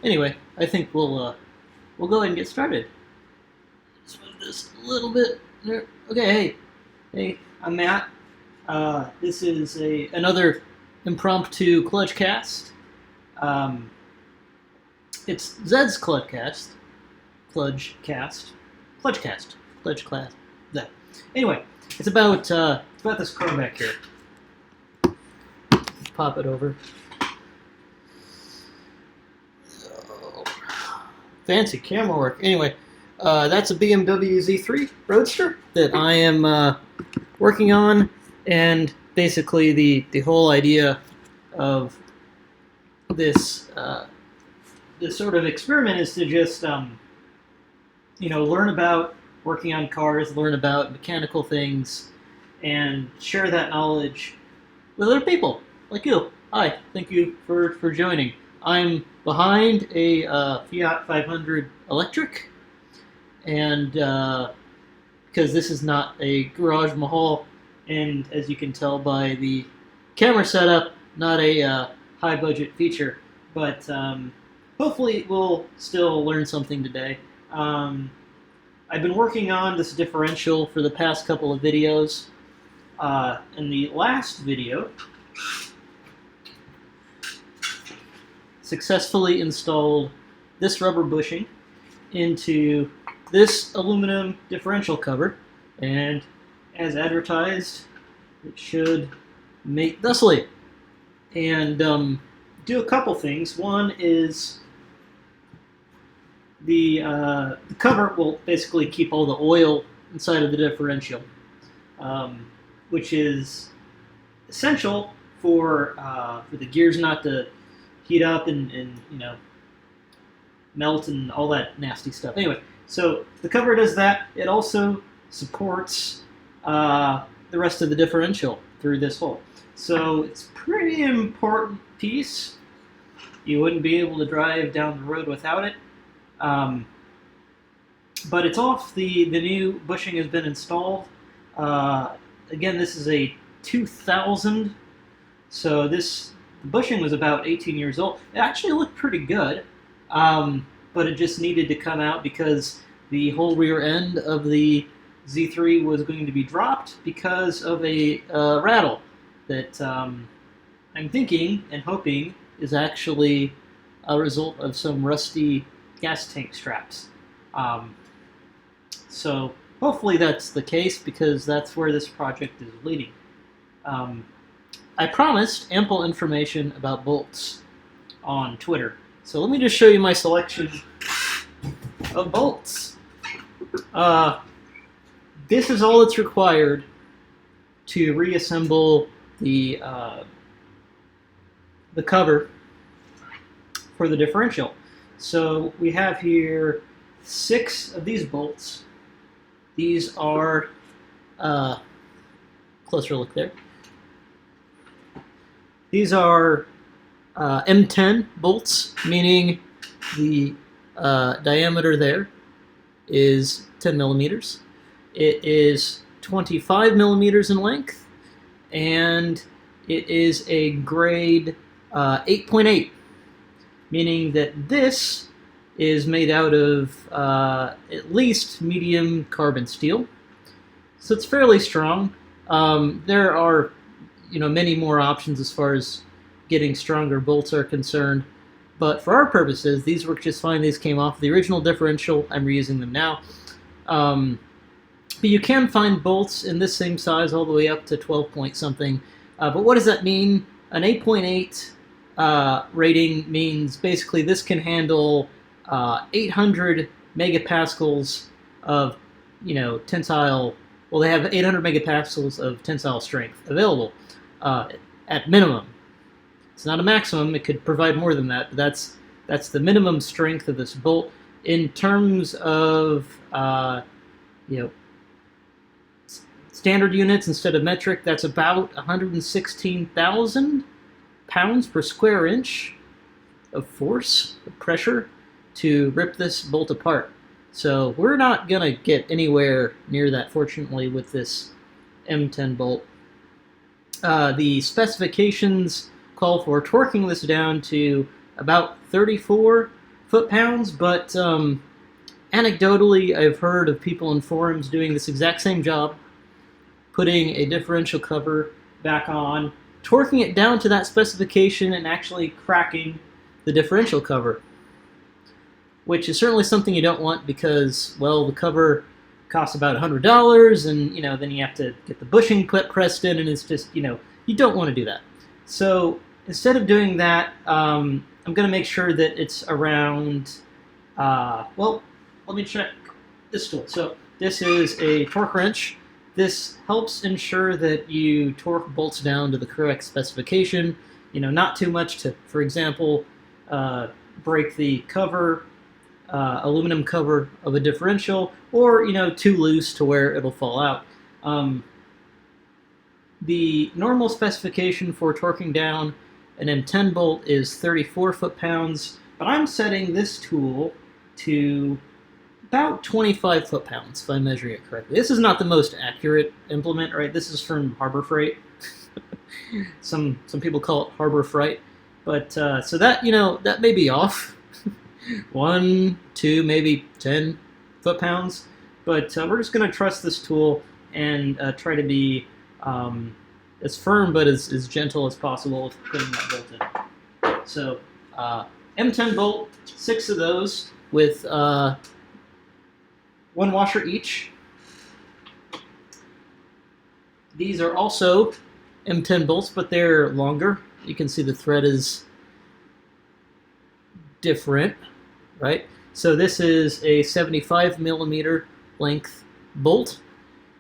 Anyway, I think we'll go ahead and get started. Let's move this a little bit there. Okay, hey, I'm Matt. This is another impromptu clutch cast. It's Zed's clutch cast. That. Anyway, it's about this car back here. Pop it over. Oh, fancy camera work. Anyway, that's a BMW Z3 Roadster that I am working on, and basically the whole idea of this this sort of experiment is to just learn about working on cars, learn about mechanical things, and share that knowledge with other people like you. Hi, thank you for joining. I'm behind a Fiat 500 electric, and because this is not a garage mahal, and as you can tell by the camera setup, not a high budget feature, but hopefully we'll still learn something today. I've been working on this differential for the past couple of videos. In the last video, successfully installed this rubber bushing into this aluminum differential cover, and as advertised, it should mate thusly. And do a couple things. One is the cover will basically keep all the oil inside of the differential, which is essential for the gears not to heat up and melt and all that nasty stuff. Anyway, so the cover does that. It also supports the rest of the differential through this hole. So it's a pretty important piece. You wouldn't be able to drive down the road without it. But it's off. The new bushing has been installed. Again, this is a 2000, so the bushing was about 18 years old. It actually looked pretty good, but it just needed to come out because the whole rear end of the Z3 was going to be dropped because of a rattle that I'm thinking and hoping is actually a result of some rusty gas tank straps. So hopefully that's the case, because that's where this project is leading. I promised ample information about bolts on Twitter, so let me just show you my selection of bolts. This is all that's required to reassemble the cover for the differential. So we have here 6 of these bolts. These are, closer look there. These are M10 bolts, meaning the diameter there is 10 millimeters. It is 25 millimeters in length, and it is a grade 8.8, meaning that this is made out of at least medium carbon steel. So it's fairly strong. There are many more options as far as getting stronger bolts are concerned, but for our purposes, these work just fine. These came off the original differential. I'm reusing them now. But you can find bolts in this same size all the way up to 12 point something. But what does that mean? An 8.8 rating means basically this can handle 800 megapascals of tensile. Well, they have 800 megapascals of tensile strength available at minimum. It's not a maximum. It could provide more than that, but that's the minimum strength of this bolt. In terms of standard units instead of metric, that's about 116,000 pounds per square inch of force, of pressure, to rip this bolt apart. So we're not going to get anywhere near that, fortunately, with this M10 bolt. The specifications call for torquing this down to about 34 foot-pounds, but anecdotally, I've heard of people in forums doing this exact same job, putting a differential cover back on, torquing it down to that specification, and actually cracking the differential cover, which is certainly something you don't want because, well, the cover costs about $100, and then you have to get the bushing pressed in, and it's just, you don't want to do that. So instead of doing that, I'm going to make sure that it's around, well, let me check this tool. So this is a torque wrench. This helps ensure that you torque bolts down to the correct specification, not too much to, for example, break the cover, aluminum cover of a differential, or too loose to where it'll fall out. The normal specification for torquing down an M10 bolt is 34 foot-pounds, but I'm setting this tool to about 25 foot-pounds if I'm measuring it correctly. This is not the most accurate implement, right? This is from Harbor Freight. Some people call it Harbor Freight, but so that that may be off. 1, 2, maybe 10 foot-pounds, but we're just going to trust this tool and try to be as firm but as gentle as possible with putting that bolt in. So M10 bolt, 6 of those with 1 washer each. These are also M10 bolts, but they're longer. You can see the thread is different, right? So this is a 75 millimeter length bolt,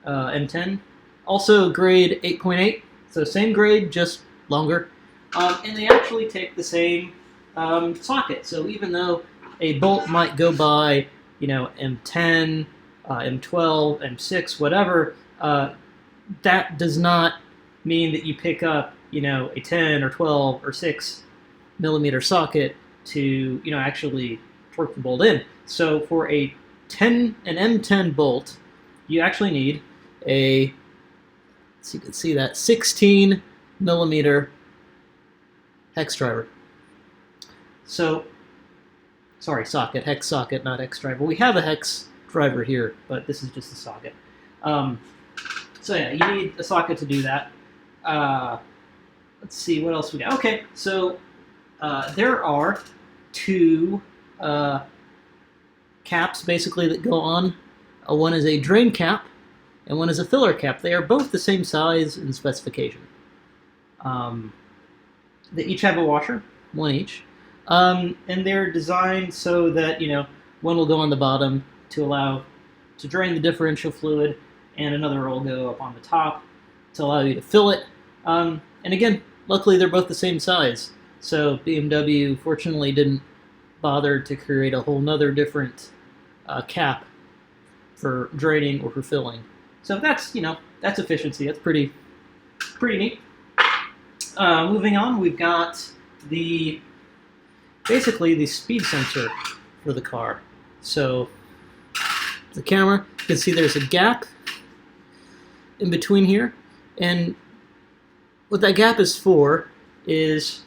M10. Also grade 8.8, so same grade, just longer. And they actually take the same socket. So even though a bolt might go by, M10, M12, M6, whatever, that does not mean that you pick up, a 10 or 12 or 6 millimeter socket to, actually torque the bolt in. So for an M10 bolt, you actually need a, so you can see that, 16 millimeter hex driver. So, sorry, socket, hex socket, not hex driver. We have a hex driver here, but this is just a socket. So yeah, you need a socket to do that. Let's see, what else we got? Okay, so there are 2 caps, basically, that go on. One is a drain cap, and one is a filler cap. They are both the same size and specification. They each have a washer, 1 each. And they're designed so that, one will go on the bottom to allow to drain the differential fluid, and another will go up on the top to allow you to fill it. And again, luckily they're both the same size. So BMW fortunately didn't bother to create a whole nother different cap for draining or for filling. So that's, that's efficiency. That's pretty neat. Moving on, we've got basically the speed sensor for the car. So the camera, you can see there's a gap in between here, and what that gap is for these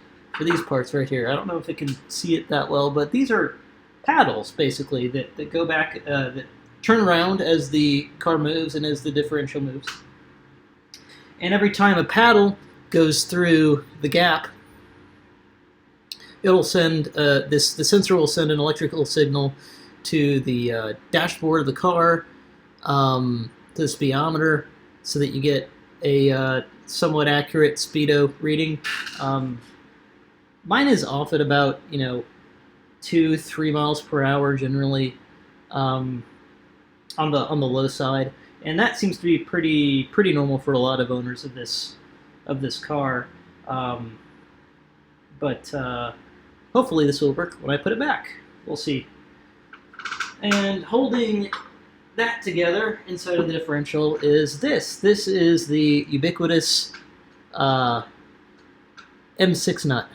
parts right here. I don't know if it can see it that well, but these are paddles basically that go back, that turn around as the car moves and as the differential moves. And every time a paddle goes through the gap, it'll send the sensor will send an electrical signal to the dashboard of the car, to the speedometer, so that you get a somewhat accurate speedo reading. Mine is off at about 2-3 miles per hour generally, on the low side, and that seems to be pretty normal for a lot of owners of this car. But hopefully this will work when I put it back. We'll see. And holding that together inside of the differential is this. This is the ubiquitous M6 nut.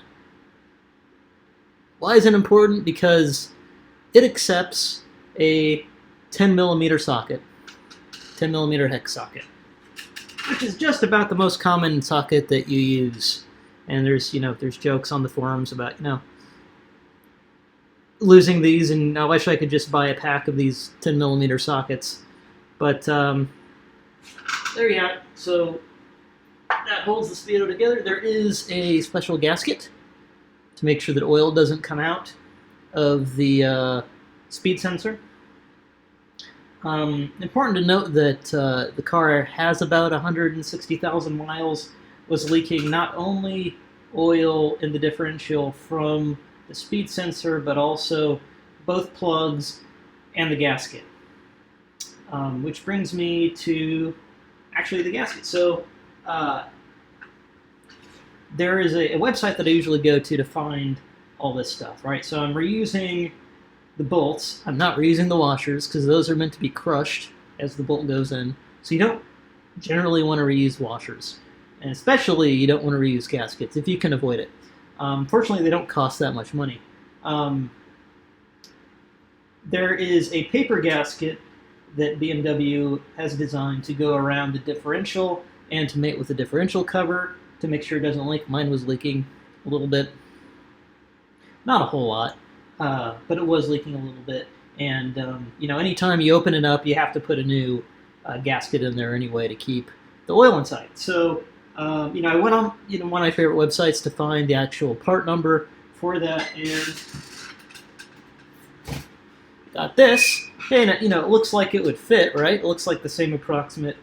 Why is it important? Because it accepts a 10 millimeter socket, 10 millimeter hex socket, which is just about the most common socket that you use. And there's jokes on the forums about, losing these, and I wish I could just buy a pack of these 10mm sockets. But there you have it. So that holds the speedo together. There is a special gasket to make sure that oil doesn't come out of the speed sensor. Important to note that the car has about 160,000 miles, was leaking not only oil in the differential from the speed sensor, but also both plugs and the gasket. Which brings me to actually the gasket. So there is a website that I usually go to find all this stuff, right? So I'm reusing the bolts. I'm not reusing the washers because those are meant to be crushed as the bolt goes in. So you don't generally want to reuse washers. And especially you don't want to reuse gaskets if you can avoid it. Fortunately, they don't cost that much money. There is a paper gasket that BMW has designed to go around the differential and to mate with the differential cover to make sure it doesn't leak. Mine was leaking a little bit. Not a whole lot, but it was leaking a little bit. And, you know, anytime you open it up, you have to put a new gasket in there anyway to keep the oil inside. So, you know, I went on one of my favorite websites to find the actual part number for that, and got this. And, you know, it looks like it would fit, right? It looks like the same approximate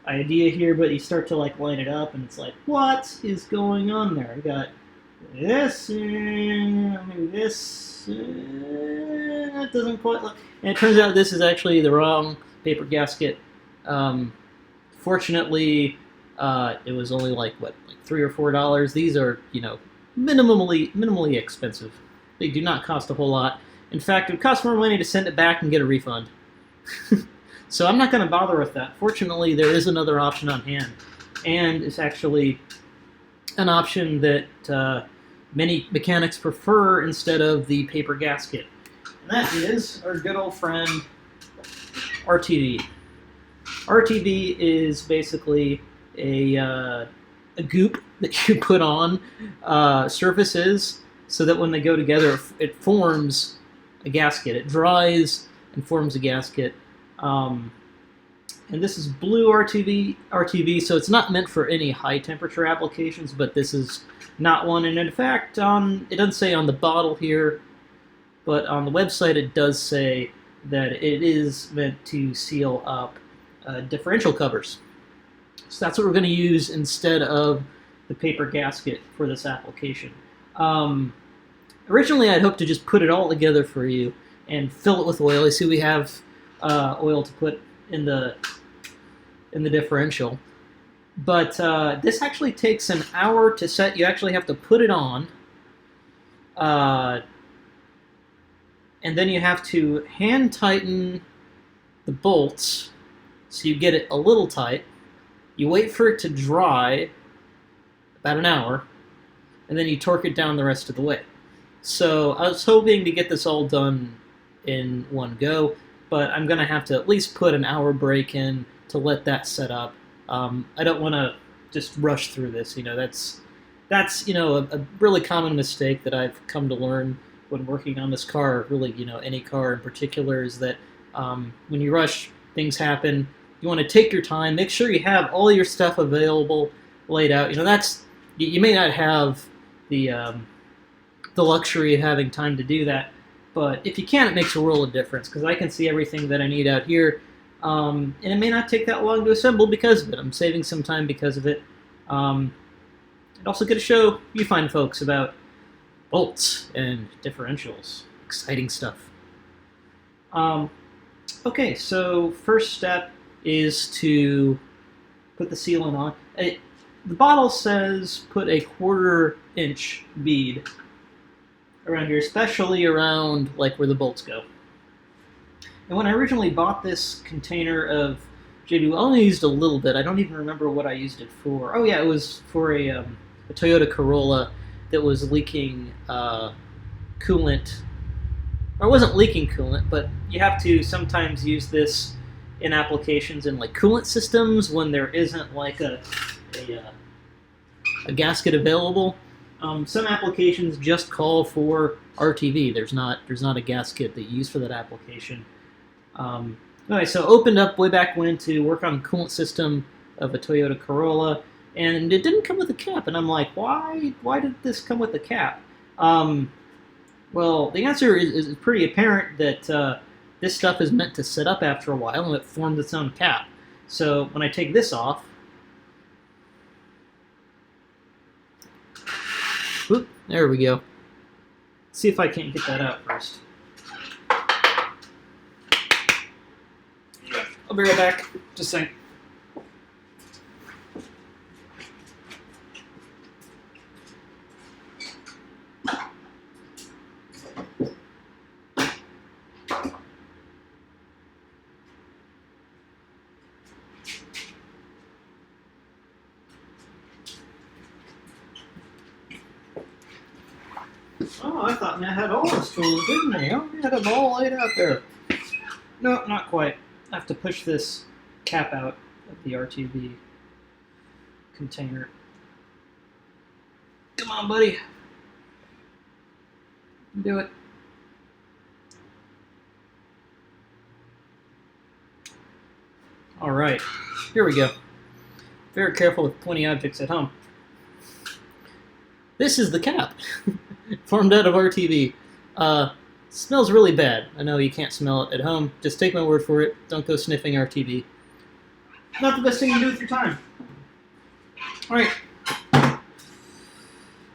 idea here, but you start to, like, line it up, and it's like, what is going on there? I got this, maybe this, that doesn't quite look. And it turns out this is actually the wrong paper gasket. Fortunately, it was only like $3 or $4. These are, you know, minimally expensive. They do not cost a whole lot. In fact, it would cost more money to send it back and get a refund. So I'm not going to bother with that. Fortunately, there is another option on hand, and it's actually an option that many mechanics prefer instead of the paper gasket. And that is our good old friend RTV. RTV is basically a goop that you put on surfaces so that when they go together, it forms a gasket. It dries and forms a gasket. And this is blue RTV, so it's not meant for any high temperature applications, but this is not one. And in fact, it doesn't say on the bottle here, but on the website it does say that it is meant to seal up differential covers. So that's what we're going to use instead of the paper gasket for this application. Originally, I'd hoped to just put it all together for you and fill it with oil. You see, we have oil to put in the differential, but this actually takes an hour to set. You actually have to put it on, and then you have to hand tighten the bolts so you get it a little tight. You wait for it to dry, about an hour, and then you torque it down the rest of the way. So I was hoping to get this all done in one go, but I'm going to have to at least put an hour break in to let that set up. I don't want to just rush through this. You know, that's you know, a really common mistake that I've come to learn when working on this car, really, you know, any car in particular, is that when you rush, things happen. You want to take your time, make sure you have all your stuff available, laid out. You know, you may not have the luxury of having time to do that, but if you can, it makes a world of difference, because I can see everything that I need out here, and it may not take that long to assemble because of it. I'm saving some time because of it. I'd also get to show you fine folks about bolts and differentials. Exciting stuff. Okay, so first step is to put the sealant on. The bottle says put a 1/4 inch bead around here, especially around like where the bolts go. And when I originally bought this container of JB, I only used a little bit. I don't even remember what I used it for. Oh yeah, it was for a Toyota Corolla that was leaking coolant. Or it wasn't leaking coolant, but you have to sometimes use this in applications in like coolant systems when there isn't like a gasket available. Some applications just call for RTV. There's not a gasket that you use for that application. Anyway, so opened up way back when to work on the coolant system of a Toyota Corolla, and it didn't come with a cap. And I'm like, why did this come with a cap? Well, the answer is pretty apparent that this stuff is meant to sit up after a while, and it forms its own cap. So when I take this off, whoop, there we go. Let's see if I can't get that out first. I'll be right back. Just saying. Oh, I thought Matt had all his tools, didn't he? Oh, he had them all laid out there. No, not quite. I have to push this cap out of the RTV container. Come on, buddy. Do it. All right, here we go. Very careful with pointy objects at home. This is the cap, formed out of RTV. Smells really bad. I know you can't smell it at home. Just take my word for it. Don't go sniffing RTV. Not the best thing you can do with your time. All right.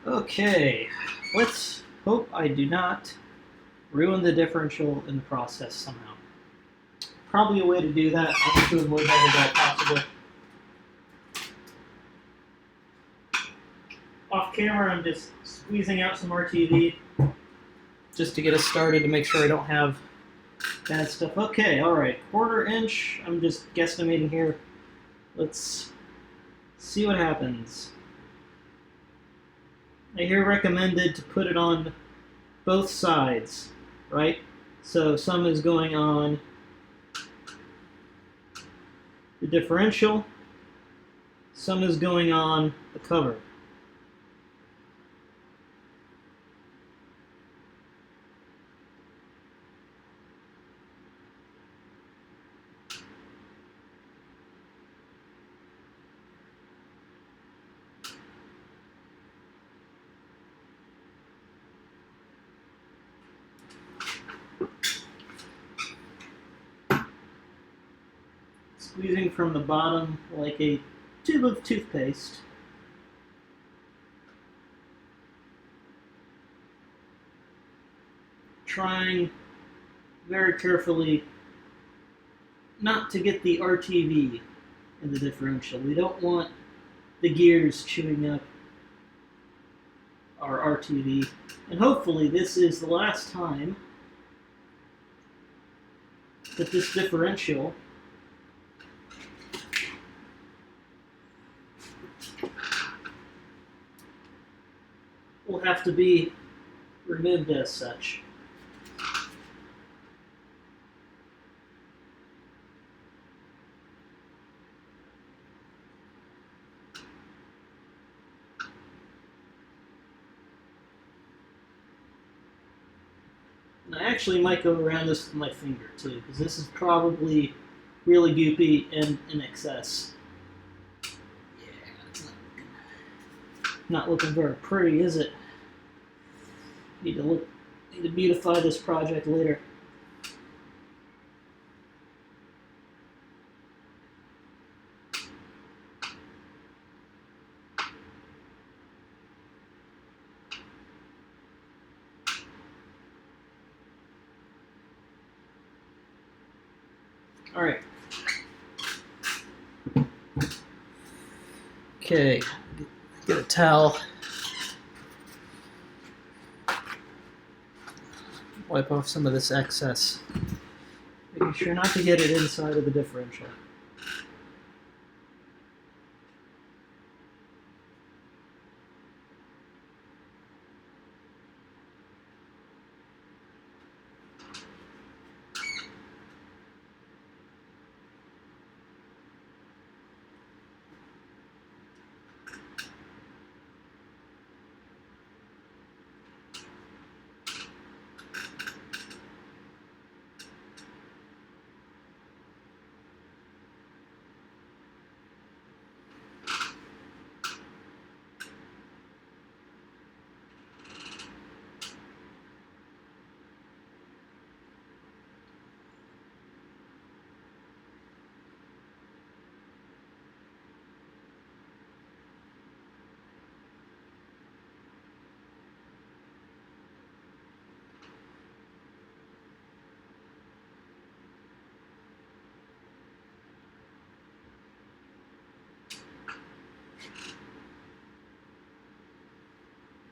Okay. Let's hope I do not ruin the differential in the process somehow. Probably a way to do that. I want to avoid that if possible. Off camera, I'm just squeezing out some RTV just to get us started to make sure I don't have bad stuff. Okay, all right, 1/4 inch. I'm just guesstimating here. Let's see what happens. I hear recommended to put it on both sides, right? So some is going on the differential, some is going on the cover. Squeezing from the bottom like a tube of toothpaste. Trying very carefully not to get the RTV in the differential. We don't want the gears chewing up our RTV. And hopefully this is the last time that this differential will have to be removed as such. And I actually might go around this with my finger too, because this is probably really goopy and in excess. Yeah, it's not looking very pretty, is it? Need to beautify this project later. All right. Okay, get a towel. Wipe off some of this excess. Making sure not to get it inside of the differential.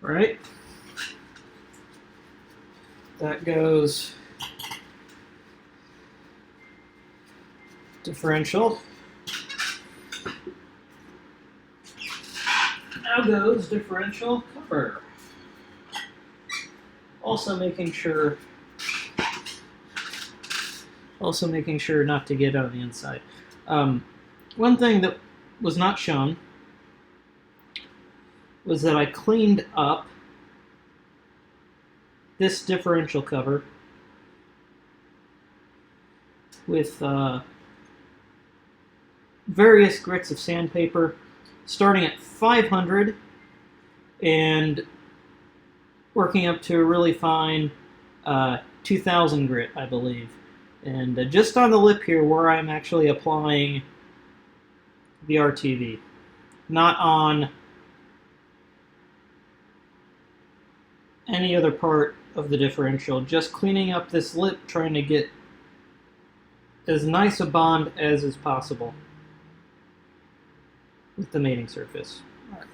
right? That goes differential. Now goes differential cover. Also making sure not to get on the inside. One thing that was not shown was that I cleaned up this differential cover with various grits of sandpaper, starting at 500 and working up to a really fine 2000 grit, I believe. And just on the lip here where I'm actually applying the RTV, not on any other part of the differential, just cleaning up this lip, trying to get as nice a bond as is possible with the mating surface. All right.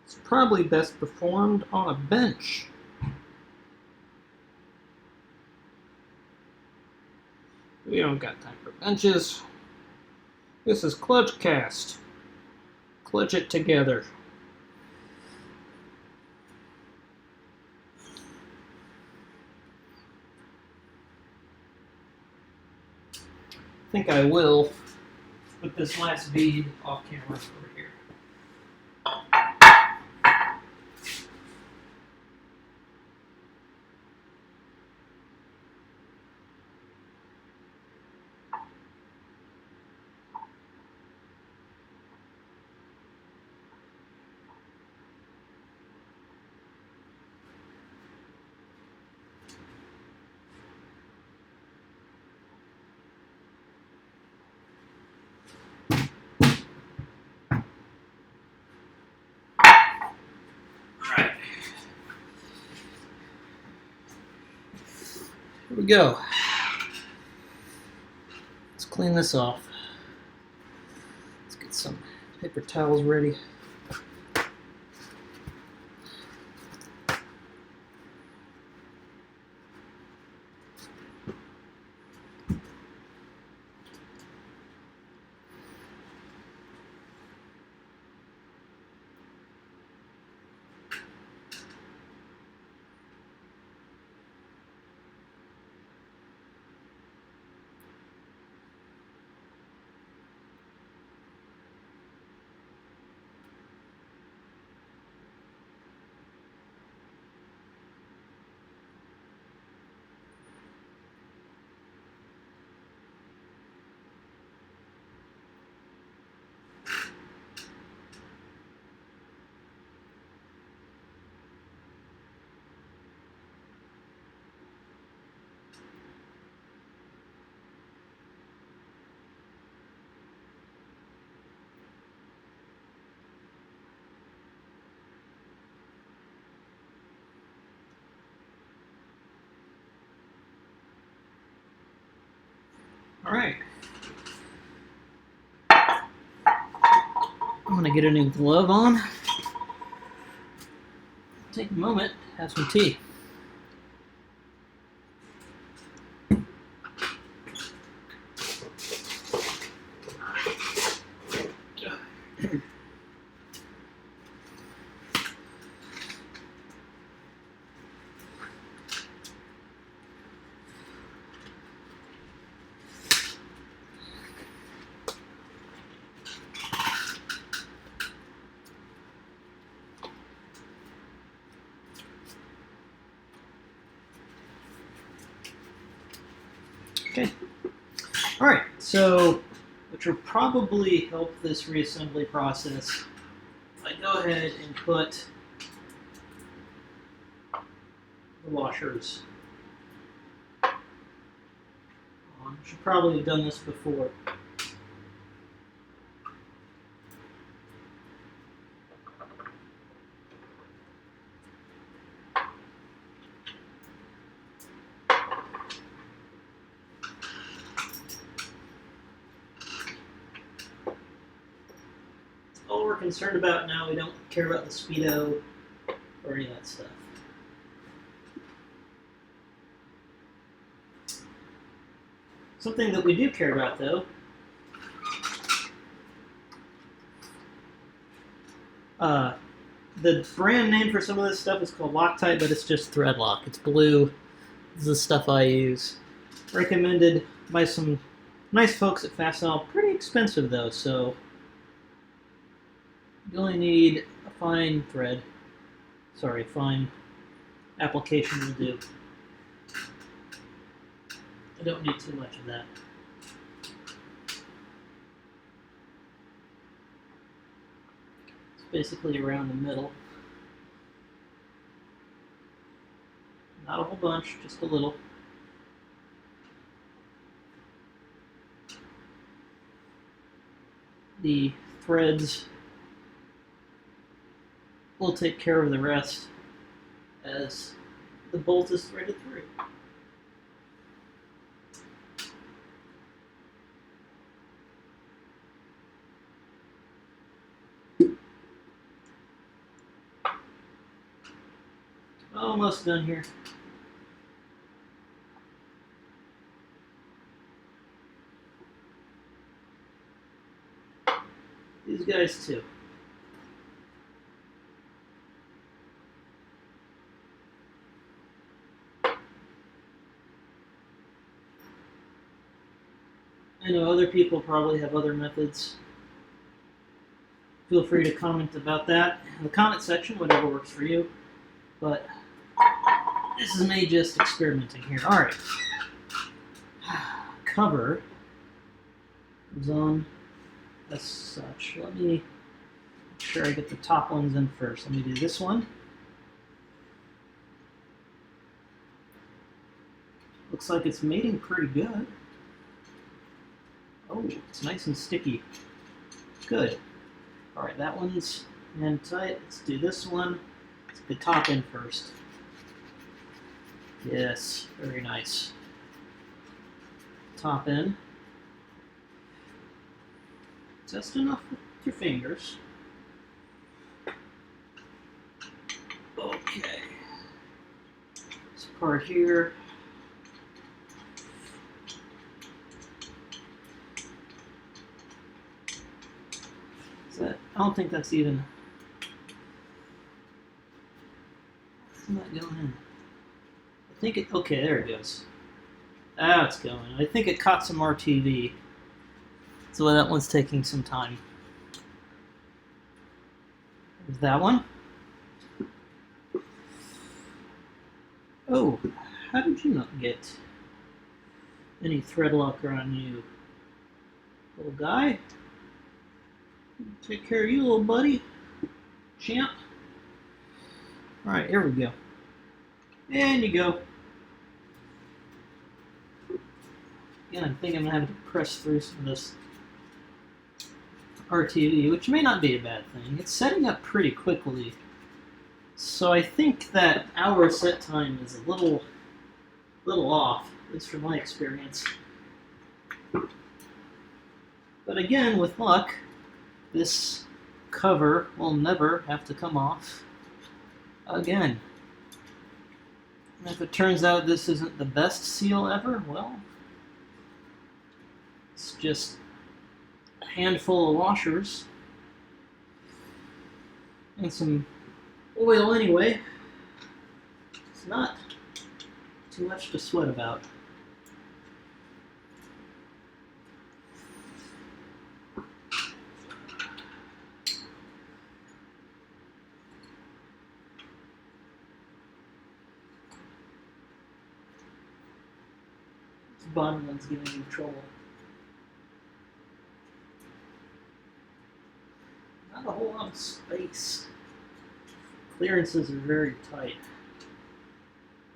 It's probably best performed on a bench. We don't got time for benches. This is clutch cast. Clutch it together. I think I will put this last bead off camera over here. Here we go. Let's clean this off. Let's get some paper towels ready. All right. I'm gonna get a new glove on. Take a moment, have some tea. Okay. All right. So, which will probably help this reassembly process, I go ahead and put the washers on. Should probably have done this before. we're concerned about now. We don't care about the speedo or any of that stuff. Something that we do care about, though, the brand name for some of this stuff is called Loctite, but it's just thread lock. It's blue. This is the stuff I use. Recommended by some nice folks at Fastenal. Pretty expensive, though, so you only need a fine thread. Sorry, fine application will do. I don't need too much of that. It's basically around the middle. Not a whole bunch, just a little. The threads will take care of the rest as the bolt is threaded through. Almost done here. These guys too. I know other people probably have other methods. Feel free to comment about that in the comment section, whatever works for you. But this is me just experimenting here. Alright. Cover is on as such. Let me make sure I get the top ones in first. Let me do this one. Looks like it's mating pretty good. Oh, it's nice and sticky. Good. Alright, that one's in tight. Let's do this one. Let's get the top in first. Yes, very nice. Top in. Just enough with your fingers. Okay. This part here. I don't think that's even. It's not going in. I think it. Okay, there it goes. Ah, it's going. I think it caught some RTV. So that one's taking some time. There's that one. Oh, how did you not get any thread locker on you, little guy? Take care of you, little buddy. Champ. Alright, here we go. And you go. Again, I think I'm going to have to press through some of this RTV, which may not be a bad thing. It's setting up pretty quickly. So I think that our set time is a little off, at least from my experience. But again, with luck, this cover will never have to come off again. And if it turns out this isn't the best seal ever, well, it's just a handful of washers and some oil anyway. It's not too much to sweat about. Bottom one's giving you trouble. Not a whole lot of space. Clearances are very tight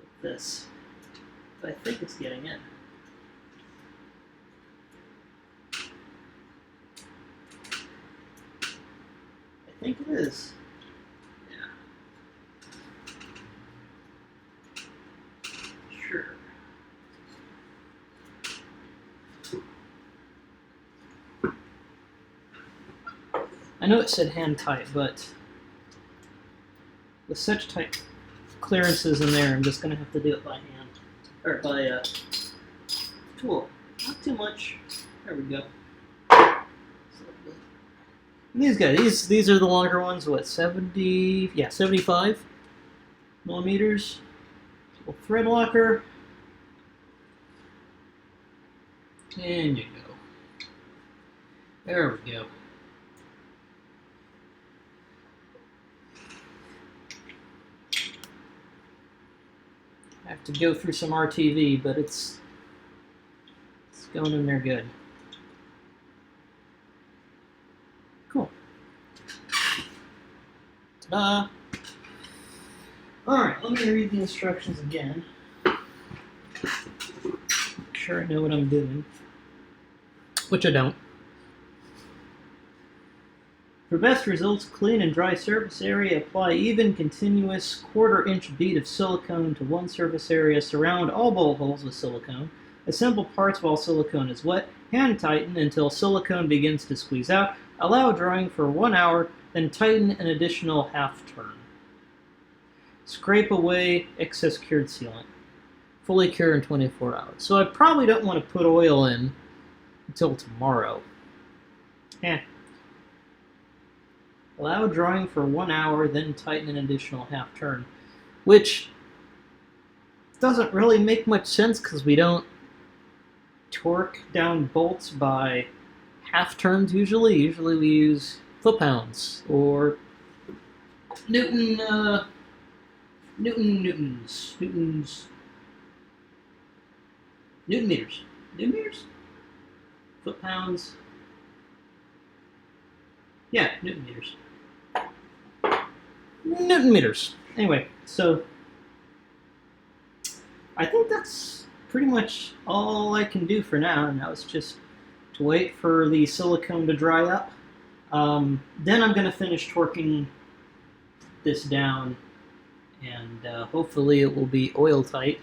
with this. But I think it's getting in. I think it is. Yeah. Sure. I know it said hand tight, but with such tight clearances in there, I'm just going to have to do it by hand. Or by tool. Not too much. There we go. And these guys, these are the longer ones, what, 70, yeah, 75 millimeters. Little thread locker. And you go. There we go. I have to go through some RTV, but it's going in there good. Cool. Ta-da! Alright, let me read the instructions again. Make sure I know what I'm doing. Which I don't. For best results, clean and dry surface area, apply even, continuous, quarter-inch bead of silicone to one surface area, surround all bolt holes with silicone, assemble parts while silicone is wet, hand tighten until silicone begins to squeeze out, allow drying for 1 hour, then tighten an additional half turn. Scrape away excess cured sealant. Fully cure in 24 hours. So I probably don't want to put oil in until tomorrow. Allow drying for 1 hour, then tighten an additional half turn. Which doesn't really make much sense because we don't torque down bolts by half turns usually. Usually we use foot-pounds or Newton meters. Newton meters? Foot-pounds? Yeah, Newton meters. Newton meters. Anyway, so I think that's pretty much all I can do for now. And that was just to wait for the silicone to dry up. Then I'm going to finish torquing this down, and hopefully it will be oil tight.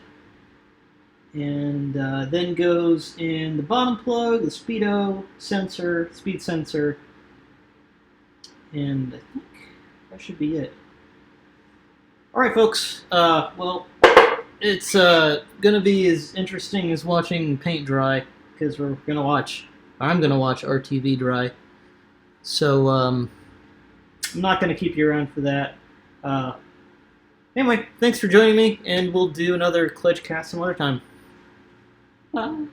And then goes in the bottom plug, the speedo sensor, speed sensor, and I think that should be it. Alright folks, well, it's going to be as interesting as watching paint dry, because I'm going to watch RTV dry. So, I'm not going to keep you around for that. Anyway, thanks for joining me, and we'll do another Kludge cast some other time. Bye.